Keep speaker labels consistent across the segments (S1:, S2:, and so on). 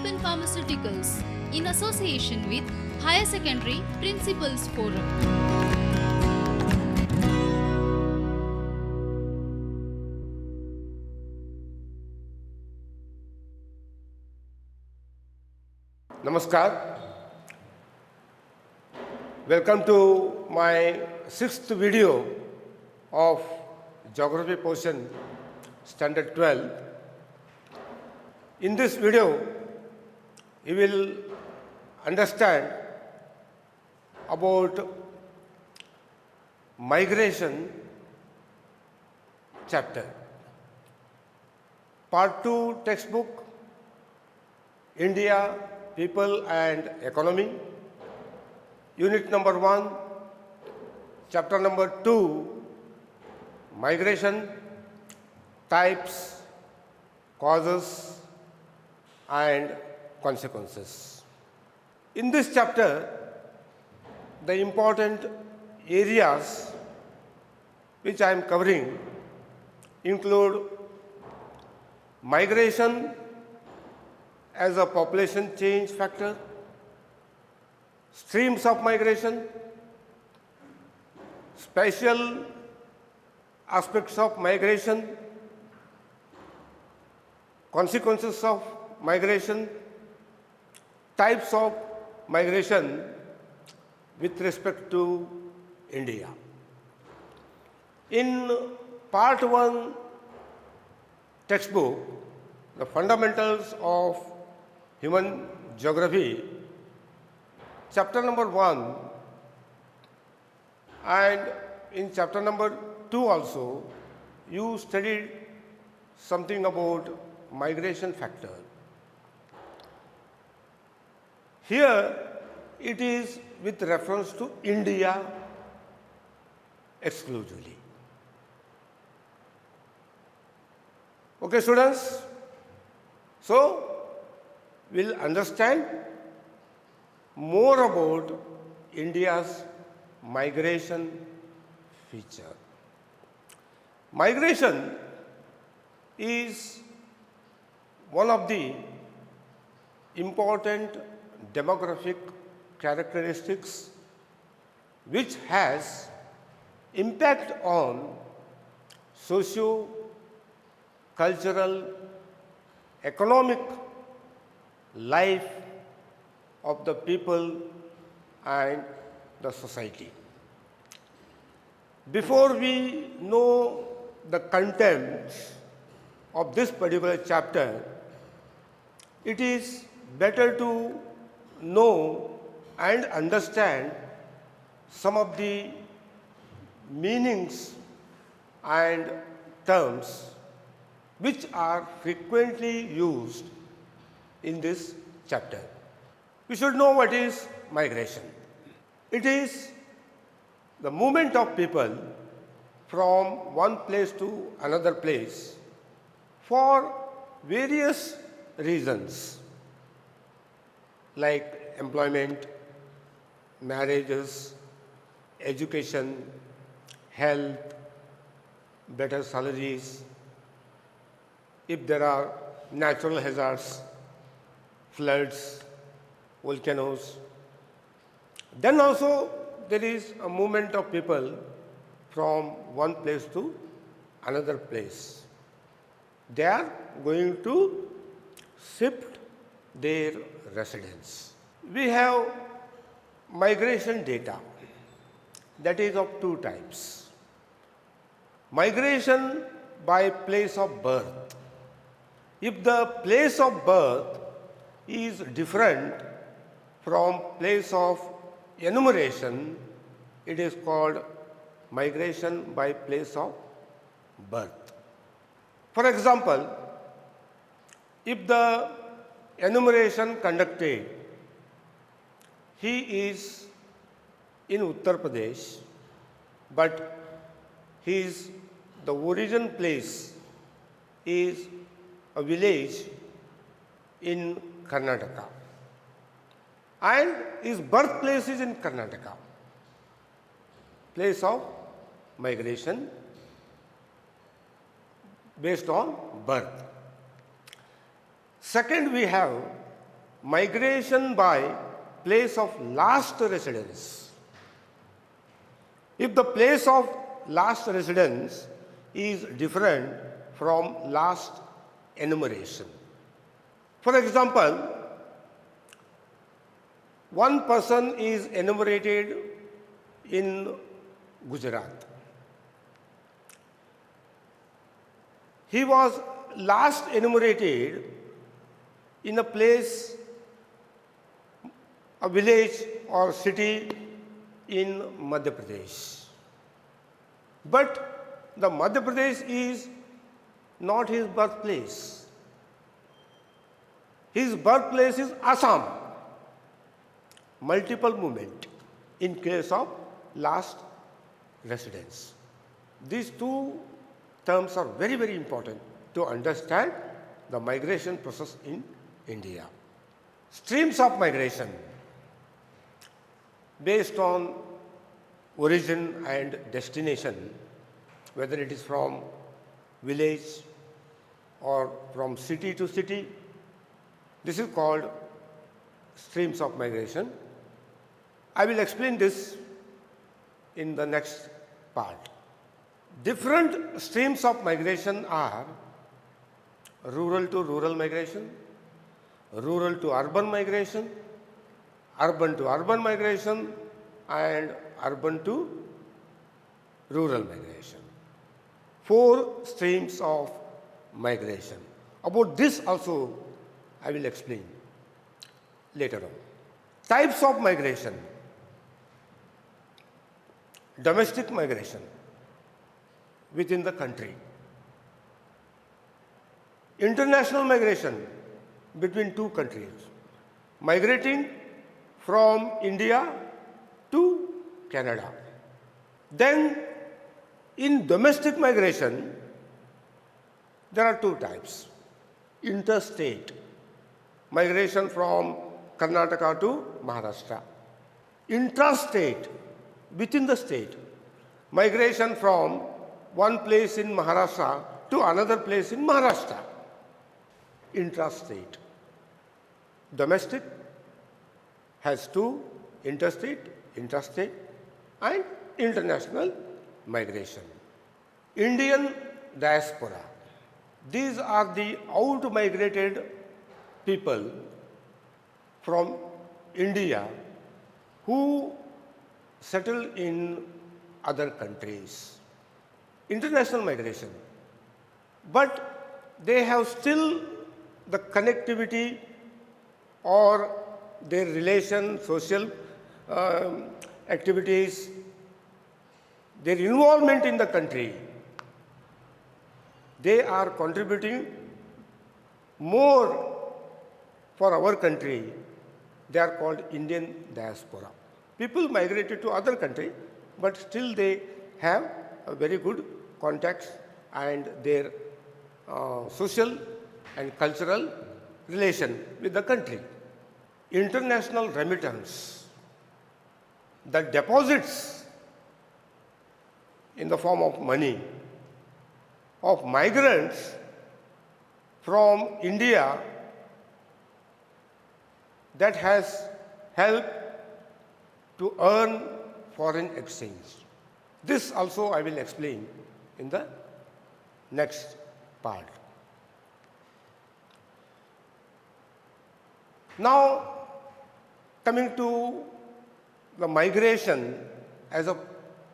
S1: Health and Pharmaceuticals in association with Higher Secondary Principals Forum.
S2: Namaskar. Welcome to my 6th video of Geography portion Standard 12. In this video, you will understand about migration chapter. Part 2 textbook, India, People and Economy. Unit number 1, chapter number 2, Migration, Types, Causes and Consequences. In this chapter, the important areas which I am covering include migration as a population change factor, streams of migration, spatial aspects of migration, consequences of migration, types of migration with respect to India. In part 1 textbook, the fundamentals of human geography, chapter number 1 and in chapter number 2 also, you studied something about migration factor. Here it is with reference to India exclusively. Okay, students? So, we'll understand more about India's migration feature. Migration is one of the important demographic characteristics which has impact on socio-cultural, economic life of the people and the society. Before we know the contents of this particular chapter, it is better to know and understand some of the meanings and terms which are frequently used in this chapter. We should know what is migration. It is the movement of people from one place to another place for various reasons like employment, marriages, education, health, better salaries, if there are natural hazards, floods, volcanoes. Then also there is a movement of people from one place to another place. They are going to shift their residence. We have migration data that is of two types. Migration by place of birth. If the place of birth is different from place of enumeration, it is called migration by place of birth. For example, if the enumeration conducted, he is in Uttar Pradesh, but the origin place is a village in Karnataka, and his birthplace is in Karnataka. Place of migration based on birth. Second, we have migration by place of last residence. If the place of last residence is different from last enumeration. For example, one person is enumerated in Gujarat. He was last enumerated in a place, a village or city in Madhya Pradesh. But the Madhya Pradesh is not his birthplace. His birthplace is Assam. Multiple movement in case of last residence. These two terms are very, very important to understand the migration process in India. Streams of migration based on origin and destination, whether it is from village or from city to city. This is called streams of migration. I will explain this in the next part. Different streams of migration are rural to rural migration, rural to urban migration, urban to urban migration, and urban to rural migration. 4 streams of migration. About this also I will explain later on. Types of migration. Domestic migration within the country. International migration between 2 countries. Migrating from India to Canada. Then in domestic migration, there are 2 types. Interstate, migration from Karnataka to Maharashtra. Intrastate, within the state, migration from one place in Maharashtra to another place in Maharashtra. Intrastate. Domestic has 2, interstate, intrastate, and international migration. Indian diaspora. These are the out-migrated people from India who settle in other countries. International migration. But they have still the connectivity or their relation, social activities, their involvement in the country. They are contributing more for our country. They are called Indian diaspora. People migrated to other country, but still they have a very good contacts and their social and cultural relation with the country. International remittance. The deposits in the form of money of migrants from India that has helped to earn foreign exchange. This also I will explain in the next part. Now, coming to the migration as a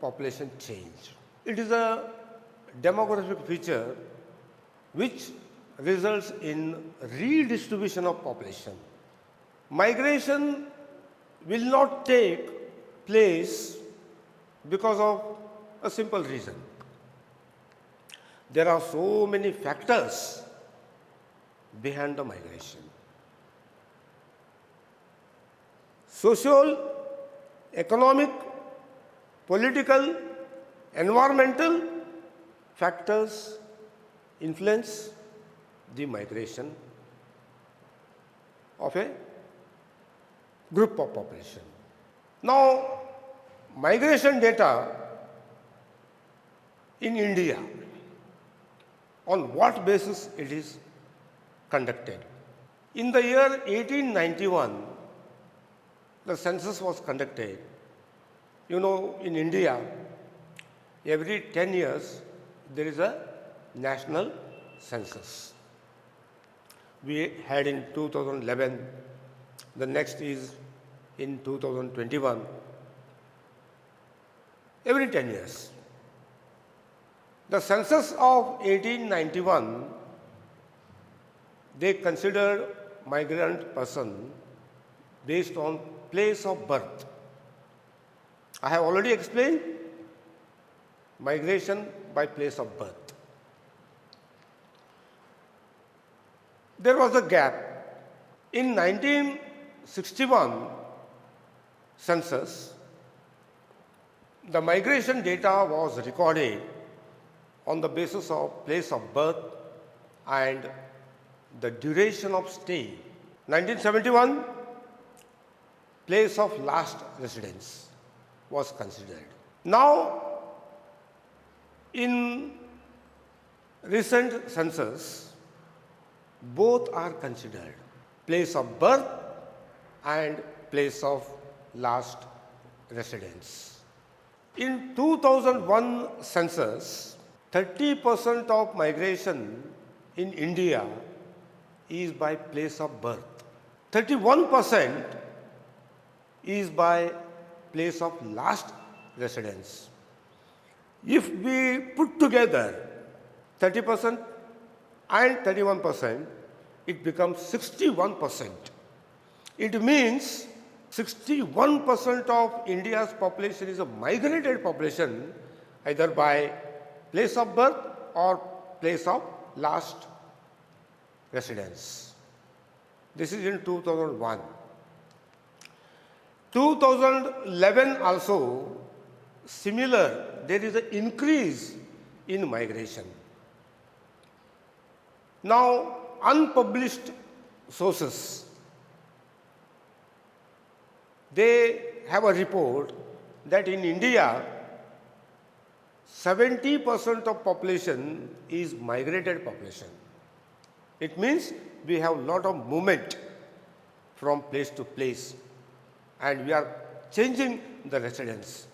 S2: population change. It is a demographic feature which results in redistribution of population. Migration will not take place because of a simple reason. There are so many factors behind the migration. Social, economic, political, environmental factors influence the migration of a group of population. Now, migration data in India, on what basis it is conducted? In the year 1891, the census was conducted. You know, in India, every 10 years, there is a national census. We had in 2011, the next is in 2021, every 10 years. The census of 1891, they considered migrant person based on place of birth. I have already explained migration by place of birth. There was a gap. In 1961 census, the migration data was recorded on the basis of place of birth and the duration of stay. 1971, place of last residence was considered. Now, in recent census, both are considered, place of birth and place of last residence. In 2001 census, 30% of migration in India is by place of birth. 31% is by place of last residence. If we put together 30% and 31%, it becomes 61%. It means 61% of India's population is a migrated population, either by place of birth or place of last residence. This is in 2001. 2011 also similar, there is an increase in migration. Now, unpublished sources, they have a report that in India, 70% of population is migrated population. It means we have a lot of movement from place to place and we are changing the residence.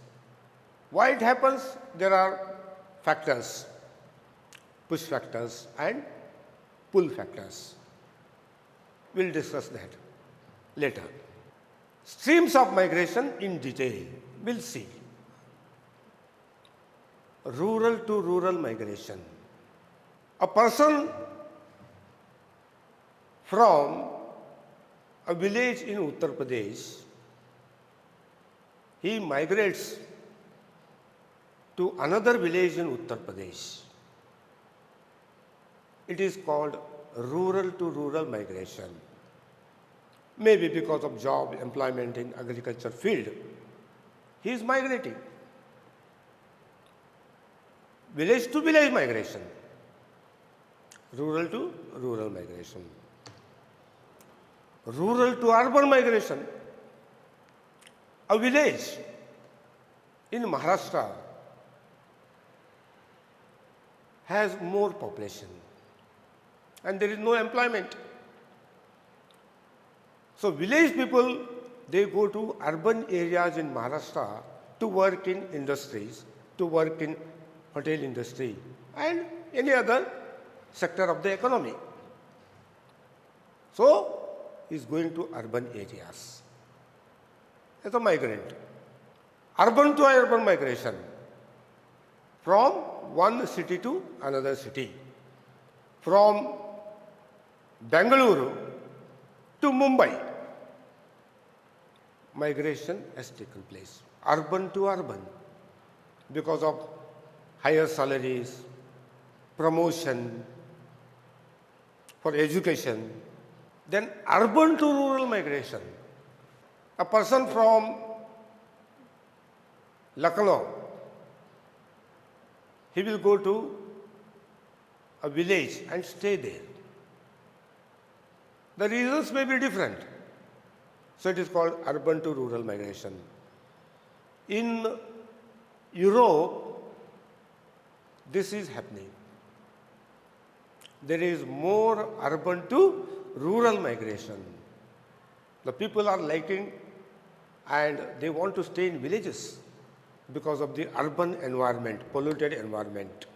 S2: Why it happens? There are factors, push factors and pull factors. We will discuss that later. Streams of migration in detail, we will see. Rural to rural migration. A person from a village in Uttar Pradesh, he migrates to another village in Uttar Pradesh. It is called rural to rural migration. Maybe because of job, employment in agriculture field, he is migrating. Village to village migration, rural to rural migration. Rural to urban migration. A village in Maharashtra has more population and there is no employment. So village people, they go to urban areas in Maharashtra to work in industries, to work in hotel industry and any other sector of the economy. So, he is going to urban areas as a migrant. Urban to urban migration from one city to another city. From Bengaluru to Mumbai, migration has taken place. Urban to urban because of higher salaries, promotion, for education. Then urban to rural migration. A person from Lucknow, he will go to a village and stay there. The reasons may be different. So it is called urban to rural migration. In Europe, this is happening. There is more urban to rural migration. The people are liking and they want to stay in villages because of the urban environment, polluted environment.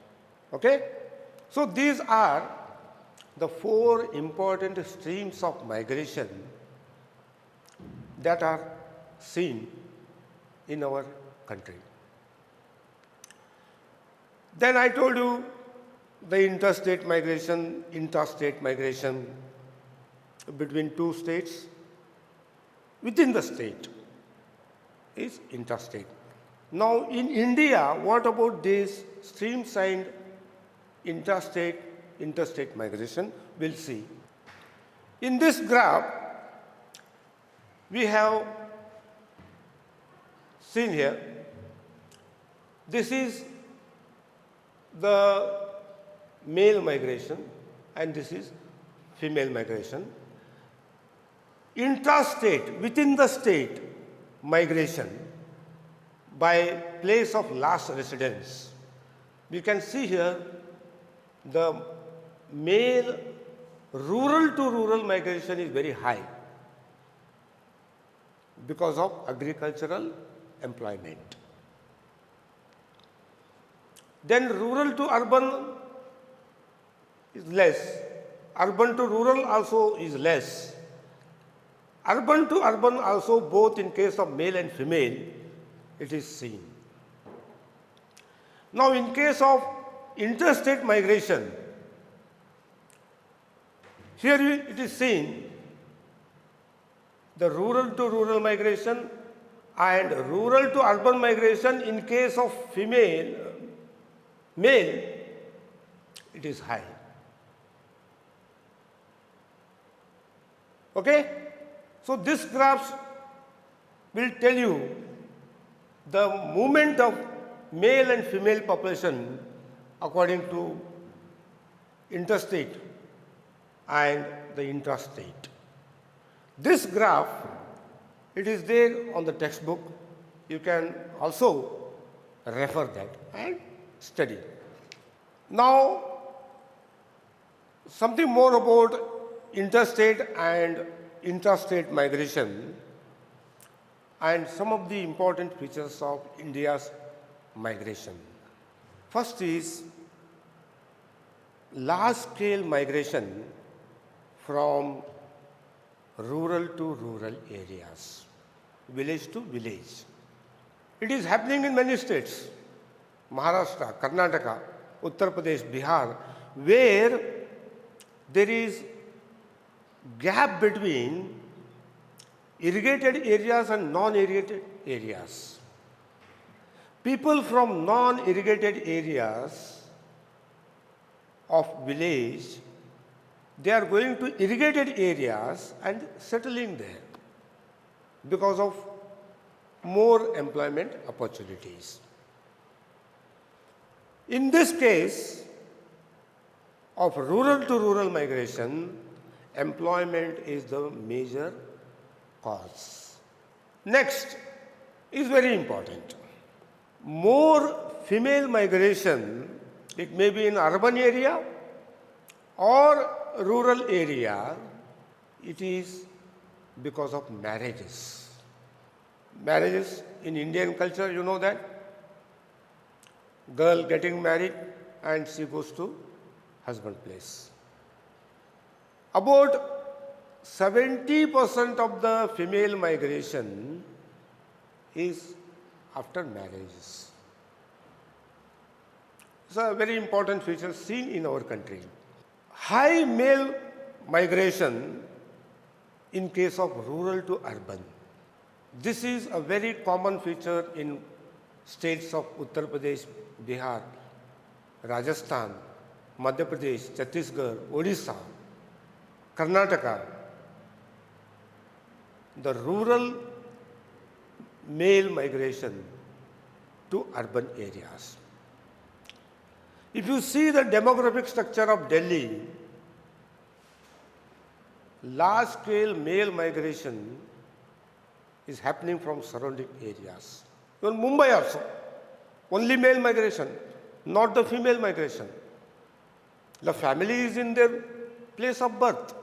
S2: Okay? So these are the four important streams of migration that are seen in our country. Then I told you the interstate migration, intrastate migration between two states. Within the state is interstate. Now in India, what about these streams and interstate migration? We'll see. In this graph, we have seen here, this is the male migration and this is female migration. Intrastate, within the state migration by place of last residence. We can see here the male rural to rural migration is very high because of agricultural employment. Then rural to urban is less. Urban to rural also is less. Urban to urban also, both in case of male and female, it is seen. Now in case of interstate migration, here it is seen the rural to rural migration and rural to urban migration. In case of male, it is high. Okay? So this graph will tell you the movement of male and female population according to interstate and the intrastate. This graph, it is there on the textbook. You can also refer that and study. Now, something more about interstate and intrastate migration and some of the important features of India's migration. First is large-scale migration from rural to rural areas, village to village. It is happening in many states, Maharashtra, Karnataka, Uttar Pradesh, Bihar, where there is gap between irrigated areas and non-irrigated areas. People from non-irrigated areas of village, they are going to irrigated areas and settling there because of more employment opportunities. In this case of rural to rural migration, employment is the major cause. Next is very important. More female migration, it may be in urban area or rural area, it is because of marriages. Marriages in Indian culture, you know that. Girl getting married and she goes to husband place. About 70% of the female migration is after marriages. It's a very important feature seen in our country. High male migration in case of rural to urban. This is a very common feature in states of Uttar Pradesh, Bihar, Rajasthan, Madhya Pradesh, Chhattisgarh, Odisha, Karnataka. The rural male migration to urban areas. If you see the demographic structure of Delhi, large-scale male migration is happening from surrounding areas. Even Mumbai also, only male migration, not the female migration. The family is in their place of birth.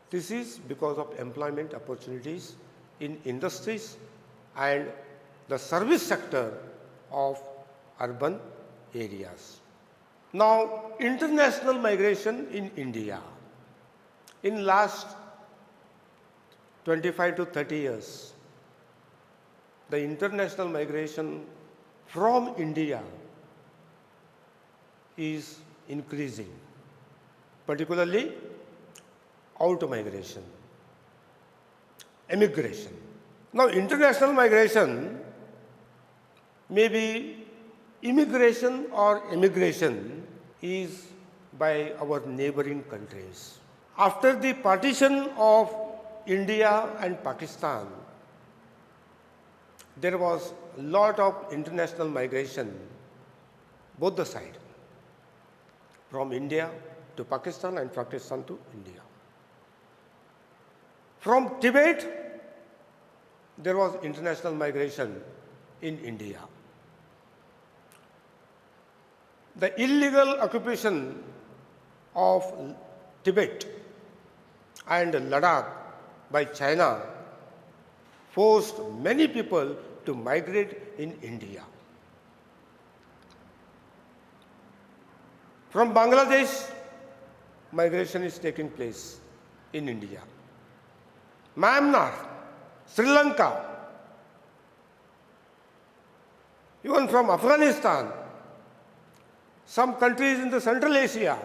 S2: This is because of employment opportunities in industries and the service sector of urban areas. Now, international migration in India. In last 25 to 30 years, the international migration from India is increasing, particularly out migration, emigration. Now, international migration may be immigration or emigration is by our neighboring countries. After the partition of India and Pakistan, there was a lot of international migration, both the sides, from India to Pakistan and Pakistan to India. From Tibet, there was international migration in India. The illegal occupation of Tibet and Ladakh by China forced many people to migrate in India. From Bangladesh, migration is taking place in India. Myanmar, Sri Lanka, even from Afghanistan, some countries in the Central Asia,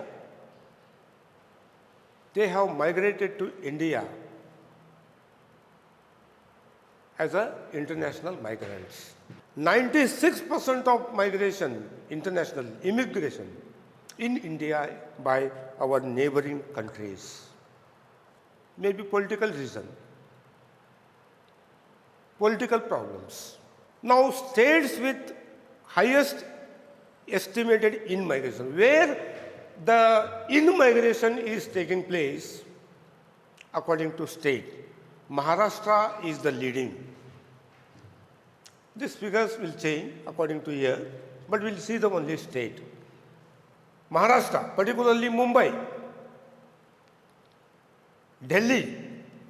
S2: they have migrated to India as international migrants. 96% of migration, international immigration in India by our neighboring countries. Maybe political reason, political problems. Now, states with highest estimated in-migration, where the in-migration is taking place according to state. Maharashtra is the leading. These figures will change according to year, but we'll see the only state. Maharashtra, particularly Mumbai, Delhi,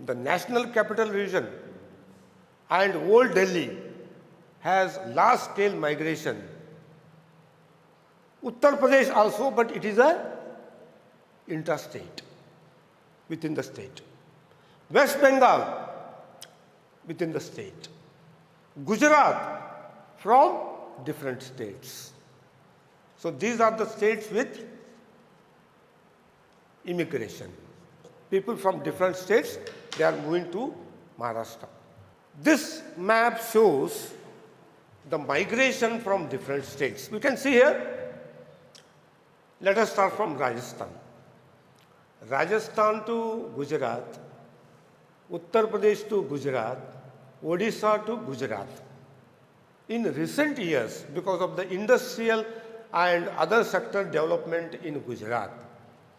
S2: the national capital region, and old Delhi has large-scale migration. Uttar Pradesh also, but it is a interstate, within the state. West Bengal, within the state. Gujarat, from different states. So these are the states with immigration. People from different states, they are moving to Maharashtra. This map shows the migration from different states. We can see here. Let us start from Rajasthan. Rajasthan to Gujarat, Uttar Pradesh to Gujarat, Odisha to Gujarat. In recent years, because of the industrial and other sector development in Gujarat,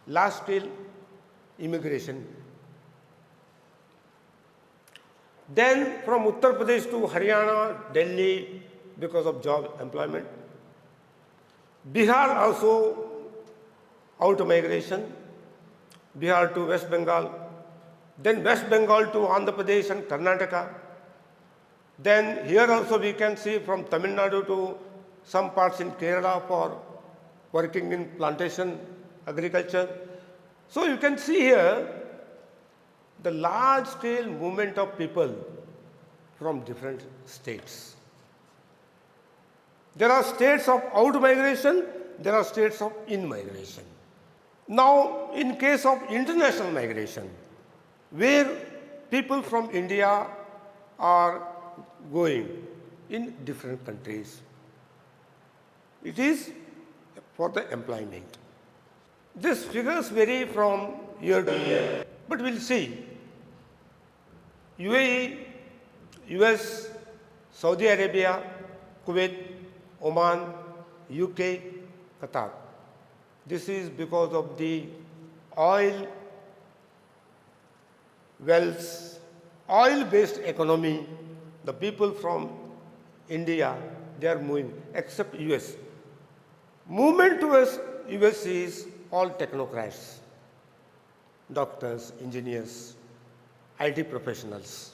S2: large-scale immigration. Then from Uttar Pradesh to Haryana, Delhi, because of job employment. Bihar also out migration, Bihar to West Bengal, then West Bengal to Andhra Pradesh and Karnataka. Then here also we can see from Tamil Nadu to some parts in Kerala for working in plantation agriculture. So you can see here the large scale movement of people from different states. There are states of out migration, there are states of in migration. Now, in case of international migration, where people from India are going in different countries, it is for the employment. These figures vary from year to year, but we'll see. UAE, US, Saudi Arabia, Kuwait, Oman, UK, Qatar. This is because of the oil wells, oil-based economy. The people from India, they are moving, except US. Movement towards US is all technocrats. doctors, engineers, IT professionals.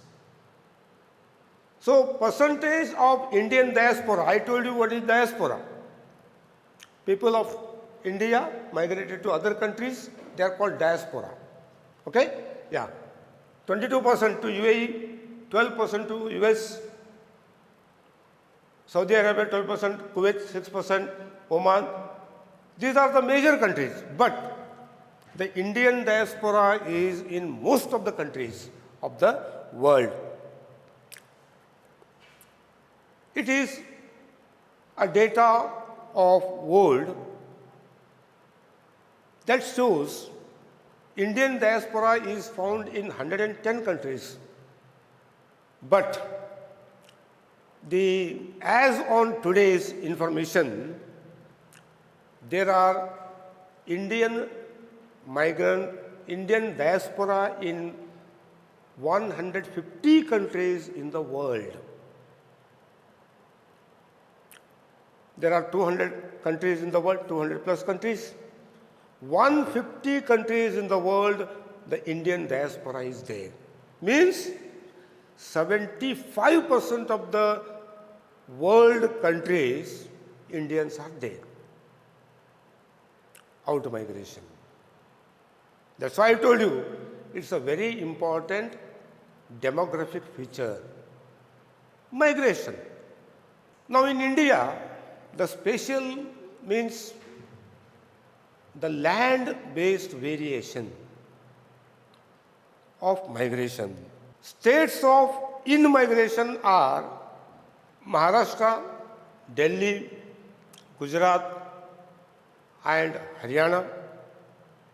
S2: So percentage of Indian diaspora, I told you what is diaspora. People of India migrated to other countries, they are called diaspora. Okay? Yeah. 22% to UAE, 12% to US, Saudi Arabia 12%, Kuwait 6%, Oman. These are the major countries. But the Indian diaspora is in most of the countries of the world. It is a data of world that shows Indian diaspora is found in 110 countries. But as on today's information, there are Indian diaspora in 150 countries in the world. There are 200 countries in the world, 200 plus countries. 150 countries in the world, the Indian diaspora is there. Means 75% of the world countries, Indians are there. Out migration. That's why I told you, it's a very important demographic feature. Migration. Now in India, the spatial means the land-based variation of migration. States of in-migration are Maharashtra, Delhi, Gujarat and Haryana,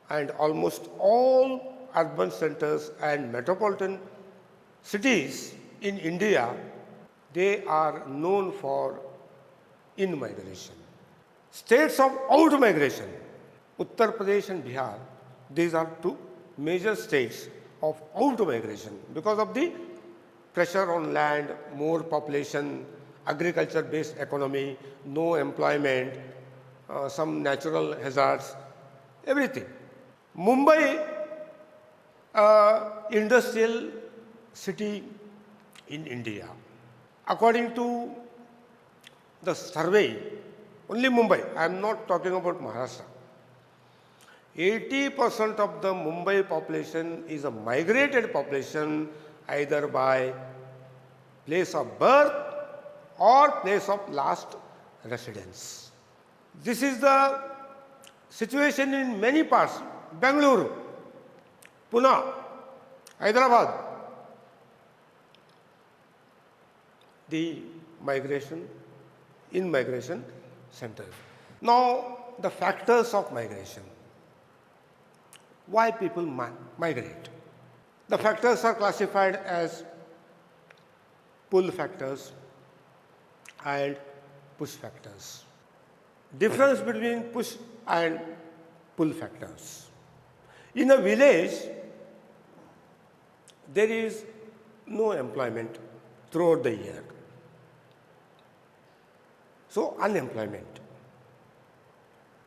S2: and almost all urban centers and metropolitan cities in India, they are known for in-migration. States of out-migration, Uttar Pradesh and Bihar, these are two major states of out-migration because of the pressure on land, more population, agriculture-based economy, no employment, some natural hazards, everything. Mumbai, industrial city in India. According to the survey, only Mumbai, I am not talking about Maharashtra. 80% of the Mumbai population is a migrated population either by place of birth or place of last residence. This is the situation in many parts. Bangalore, Pune, Hyderabad. The migration, in-migration centers. Now, the factors of migration. Why people migrate? The factors are classified as pull factors and push factors. Difference between push and pull factors. In a village, there is no employment throughout the year. So, unemployment.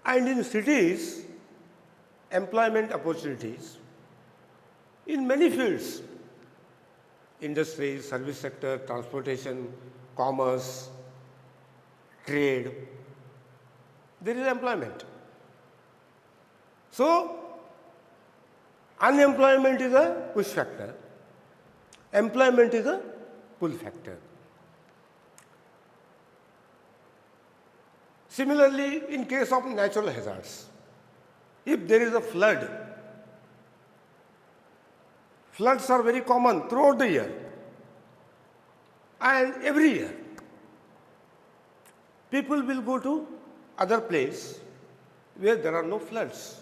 S2: And in cities, employment opportunities in many fields, industry, service sector, transportation, commerce, trade, there is employment. So, unemployment is a push factor, employment is a pull factor. Similarly, in case of natural hazards, if there is a flood, floods are very common throughout the year and every year. People will go to other place where there are no floods.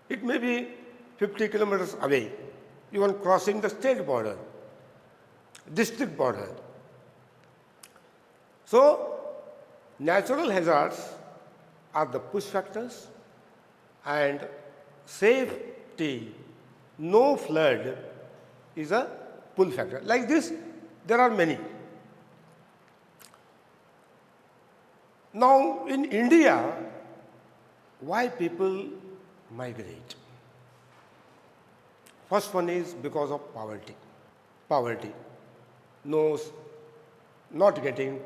S2: It may be 50 kilometers away, even crossing the state border, district border. So, natural hazards are the push factors and safety, no flood is a pull factor. Like this, there are many. Now, in India, why people migrate? First one is because of poverty. Poverty. No, not getting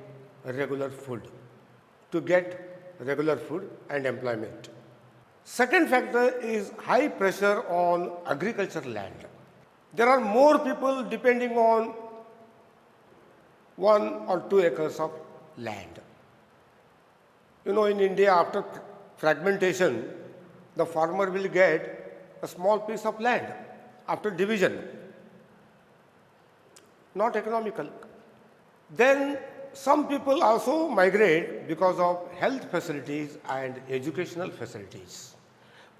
S2: regular food. To get regular food and employment. Second factor is high pressure on agricultural land. There are more people depending on 1 or 2 acres of land. You know, in India, after fragmentation, the farmer will get a small piece of land after division. Not economical. Then some people also migrate because of health facilities and educational facilities,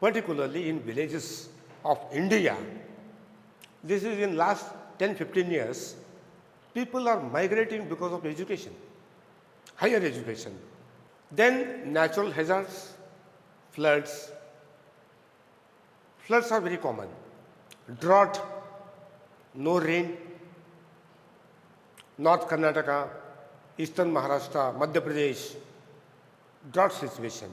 S2: particularly in villages of India. This is in last 10-15 years. People are migrating because of education, higher education. Then natural hazards, floods. Floods are very common. Drought, no rain. North Karnataka, Eastern Maharashtra, Madhya Pradesh, drought situation.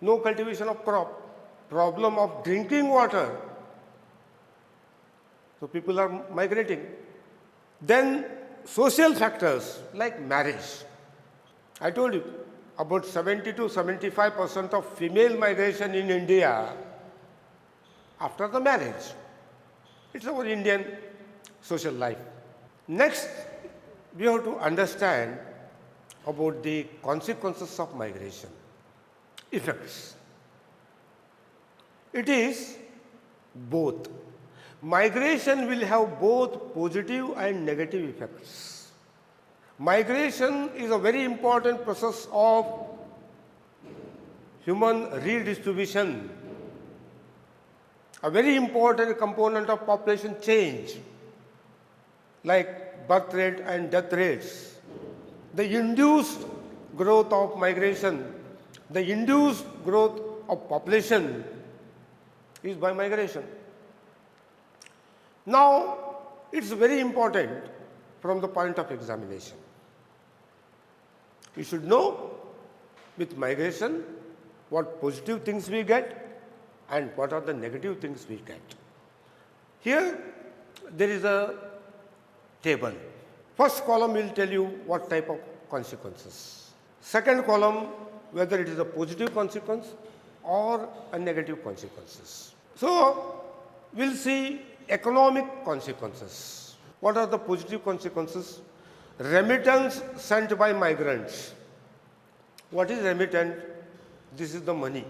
S2: No cultivation of crop, problem of drinking water. So people are migrating. Then social factors like marriage. I told you about 70 to 75% of female migration in India after the marriage. It's our Indian social life. Next, we have to understand about the consequences of migration, effects. It is both. Migration will have both positive and negative effects. Migration is a very important process of human redistribution, a very important component of population change, like birth rate and death rates. The induced growth of migration, the induced growth of population is by migration. Now, it's very important from the point of examination. You should know with migration what positive things we get and what are the negative things we get. Here, there is a table. First column will tell you what type of consequences. Second column, whether it is a positive consequence or a negative consequences. So, we'll see economic consequences. What are the positive consequences? Remittance sent by migrants. What is remittance? This is the money.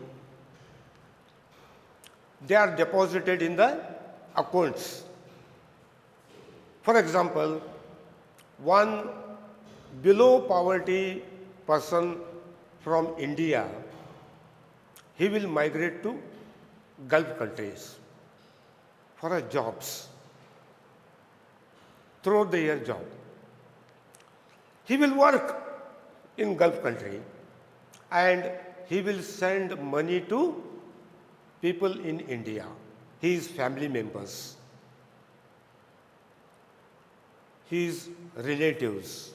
S2: They are deposited in the accounts. For example, one below poverty person from India, he will migrate to Gulf countries for a jobs, throughout the year job. He will work in Gulf country and he will send money to people in India, his family members, his relatives,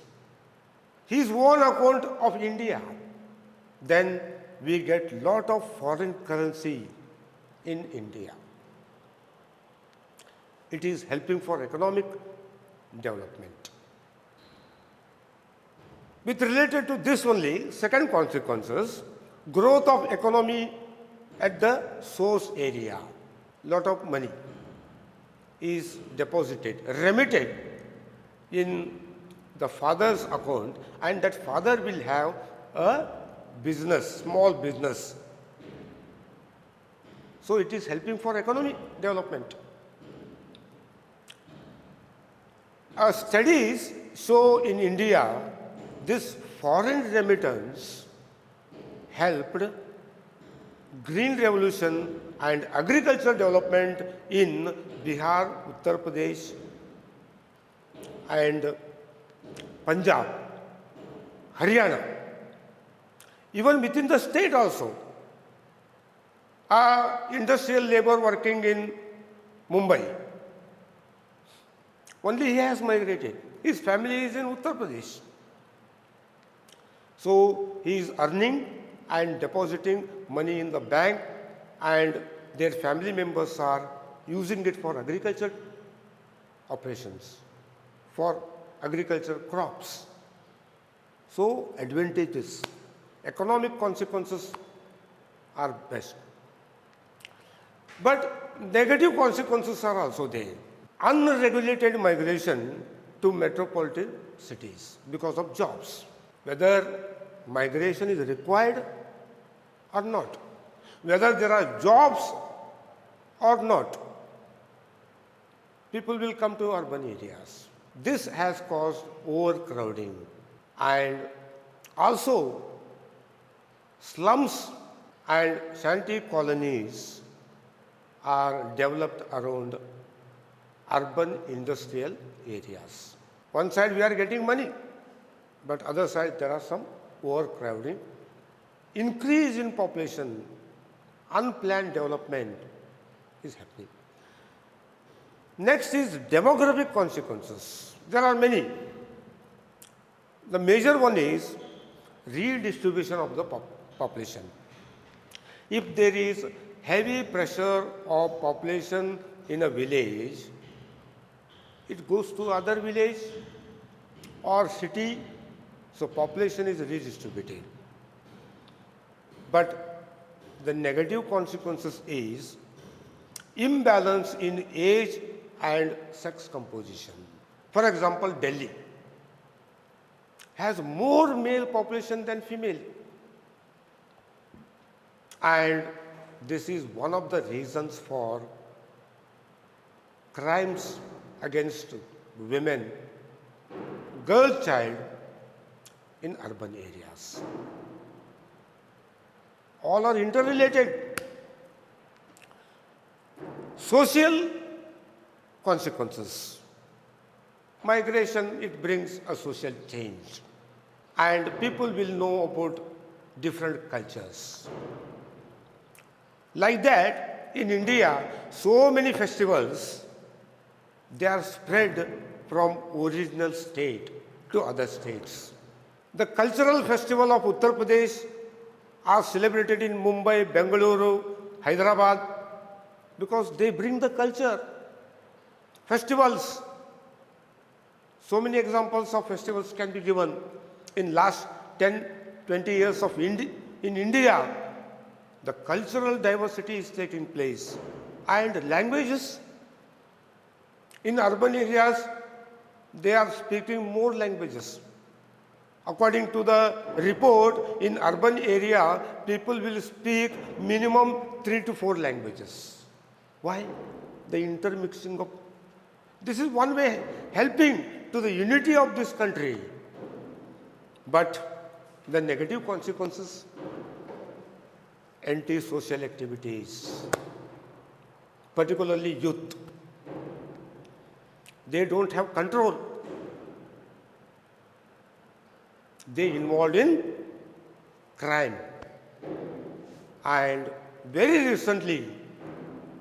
S2: his own account of India. Then we get lot of foreign currency in India. It is helping for economic development. With related to this only, second consequences, growth of economy at the source area. Lot of money is deposited, remitted in the father's account, and that father will have a business, small business. So it is helping for economic development. Studies show in India this foreign remittance helped green revolution and agricultural development in Bihar, Uttar Pradesh and Punjab, Haryana, even within the state also. Industrial labor working in Mumbai, only he has migrated. His family is in Uttar Pradesh. So he is earning and depositing money in the bank, and their family members are using it for agriculture operations, for agriculture crops. So advantages, economic consequences are best. But negative consequences are also there. Unregulated migration to metropolitan cities because of jobs. Whether migration is required or not, whether there are jobs or not, people will come to urban areas. This has caused overcrowding, and also slums and shanty colonies are developed around urban industrial areas. One side we are getting money, but other side there are some overcrowding, increase in population, unplanned development is happening. Next is demographic consequences. There are many. The major one is redistribution of the population. If there is heavy pressure of population in a village, it goes to other village or city, so population is redistributed. But the negative consequences is imbalance in age and sex composition. For example, Delhi has more male population than female. And this is one of the reasons for crimes against women, girl child in urban areas. All are interrelated. Social consequences. Migration, it brings a social change, and people will know about different cultures. Like that, in India, so many festivals, they are spread from original state to other states. The cultural festival of Uttar Pradesh are celebrated in Mumbai, Bengaluru, Hyderabad, because they bring the culture. Festivals. So many examples of festivals can be given. In last 10, 20 years of in India, the cultural diversity is taking place. And languages. In urban areas, they are speaking more languages. According to the report, in urban area, people will speak minimum 3 to 4 languages. Why? The intermixing of. This is one way helping to the unity of this country. But the negative consequences, anti-social activities, particularly youth. They don't have control. They involved in crime. And very recently,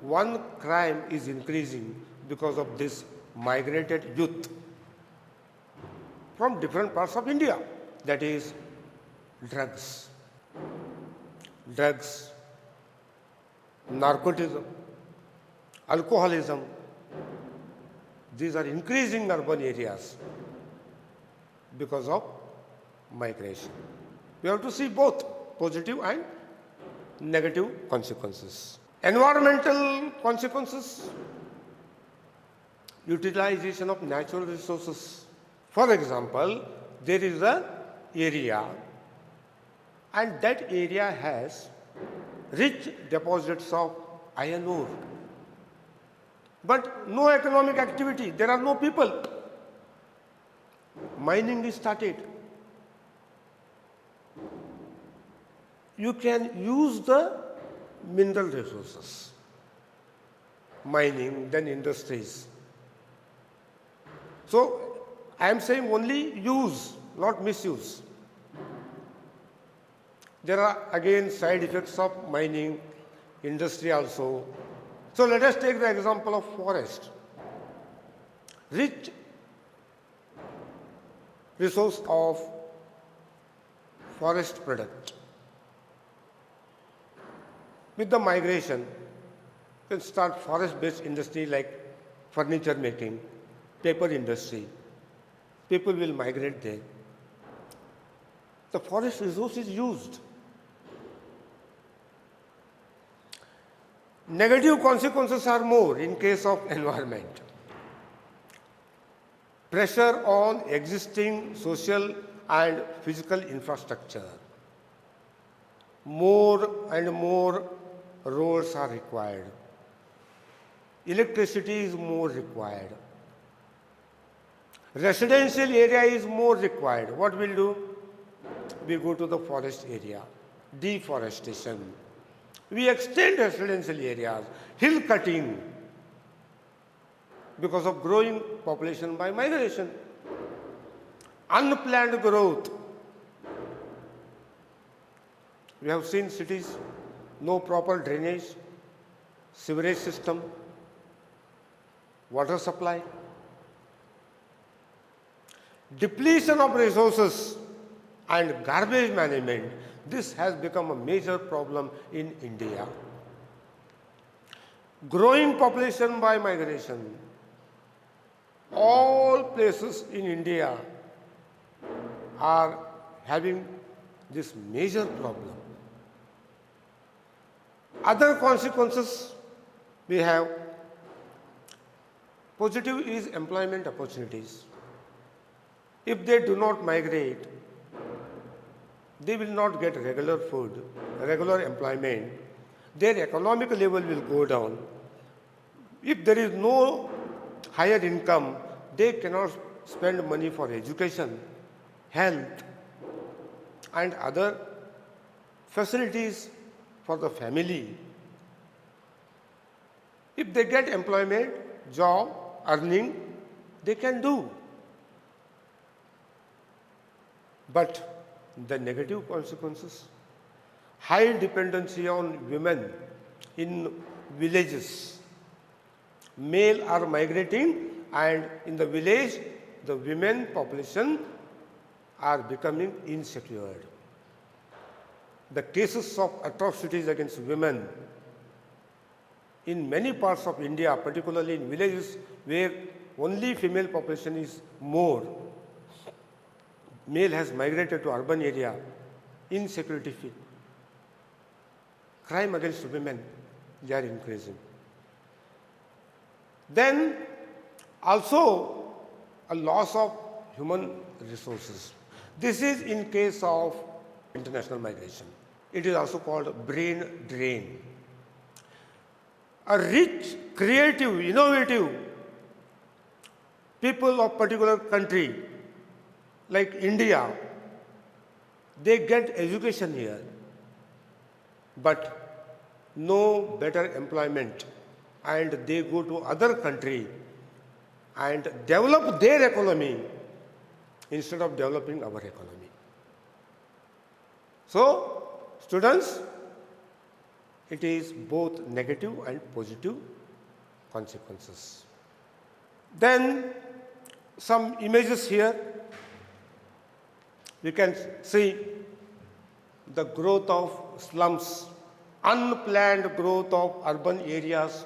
S2: one crime is increasing because of this migrated youth from different parts of India. That is drugs. Drugs, narcotism, alcoholism. These are increasing in urban areas because of migration. We have to see both positive and negative consequences. Environmental consequences, utilization of natural resources. For example, there is an area, and that area has rich deposits of iron ore. But no economic activity, there are no people. Mining is started. You can use the mineral resources, mining, then industries. So, I am saying only use, not misuse. There are again side effects of mining, industry also. So, let us take the example of forest. Rich resource of forest product. With the migration, You can start forest-based industry like furniture making, paper industry. People will migrate there. The forest resource is used. Negative consequences are more in case of environment. Pressure on existing social and physical infrastructure. More and more roads are required. Electricity is more required. Residential area is more required. What we'll do? We go to the forest area. Deforestation. We extend residential areas. Hill cutting. Because of growing population by migration. Unplanned growth. We have seen cities, no proper drainage, sewerage system, water supply. Depletion of resources and garbage management, this has become a major problem in India. Growing population by migration. All places in India are having this major problem. Other consequences we have. Positive is employment opportunities. If they do not migrate, they will not get regular food, regular employment. Their economic level will go down. If there is no higher income, they cannot spend money for education, health, and other facilities for the family. If they get employment, job, earning, they can do. But the negative consequences, high dependency on women in villages. Male are migrating, and in the village, the women population are becoming insecure. The cases of atrocities against women in many parts of India, particularly in villages where only female population is more, male has migrated to urban area, insecurity, crime against women, they are increasing. Then also a loss of human resources. This is in case of international migration. It is also called brain drain. A rich, creative, innovative people of particular country like India, they get education here, but no better employment, and they go to other country and develop their economy instead of developing our economy. So, students, it is both negative and positive consequences. Then some images here. We can see the growth of slums, unplanned growth of urban areas,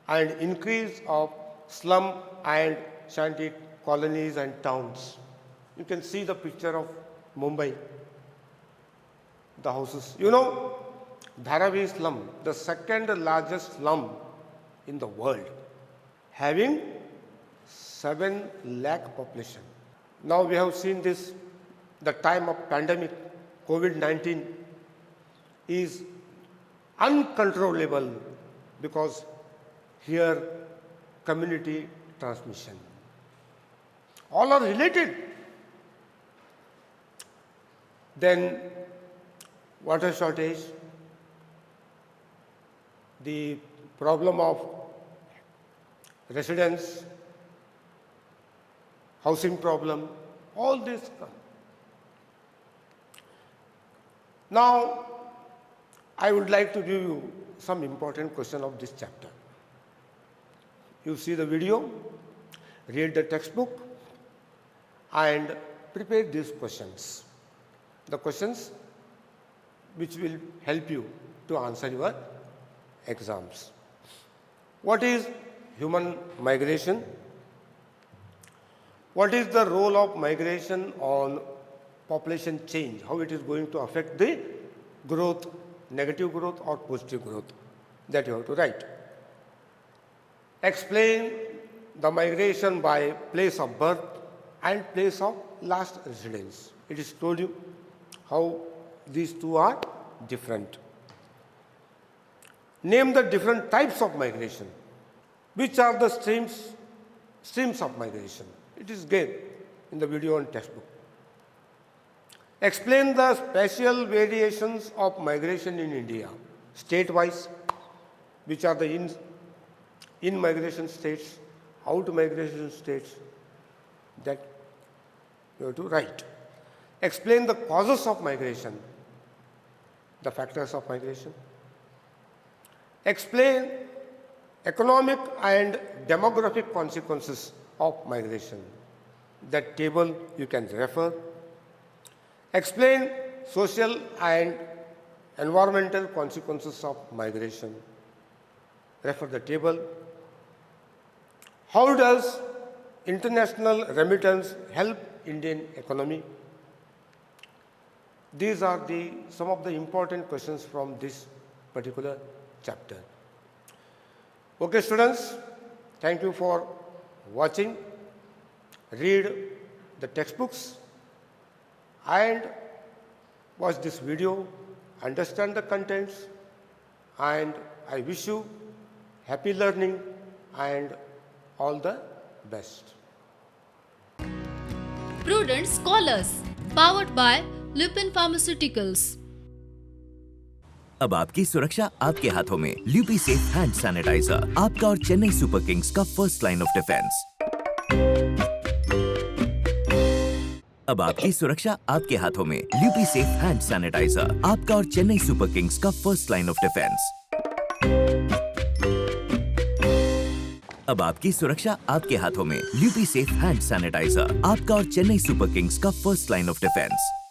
S2: and increase of slum and shanty colonies and towns. You can see the picture of Mumbai, the houses. You know, Dharavi slum, the second largest slum in the world, having 7 lakh population. Now we have seen this, the time of pandemic, COVID-19 is uncontrollable because here community transmission. All are related. Then water shortage, the problem of residents, housing problem, all this come. Now, I would like to give you some important question of this chapter. You see the video, read the textbook, and prepare these questions. The questions which will help you to answer your exams. What is human migration? What is the role of migration on population change? How it is going to affect the growth, negative growth or positive growth? That you have to write. Explain the migration by place of birth and place of last residence. It is told you how these two are different. Name the different types of migration. Which are the streams of migration? It is given in the video and textbook. Explain the spatial variations of migration in India, state-wise, which are the in-migration states, out-migration states, that you have to write. Explain the causes of migration, the factors of migration. Explain economic and demographic consequences of migration. That table you can refer. Explain social and environmental consequences of migration. Refer the table. How does international remittance help Indian economy? These are some of the important questions from this particular chapter. Okay, students, thank you for watching. Read the textbooks and watch this video, understand the contents, and I wish you happy learning and all the best.
S1: Prudent Scholars, powered by Lupin Pharmaceuticals.
S3: अब आपकी सुरक्षा आपके हाथों में। ल्यूपी safe hand sanitiser, आपका और Chennai super Kings का first line of defence. अब आपकी सुरक्षा आपके हाथों में। ल्यूपी सेफ हैंड सैनिटाइजर, आपका और चेन्नई सुपर किंग्स का फर्स्ट लाइन ऑफ डिफेंस। अब आपकी सुरक्षा आपके हाथों में। ल्यूपी सेफ हैंड सैनिटाइजर, आपका और चेन्नई सुपर किंग्स का फर्स्ट लाइन ऑफ डिफेंस।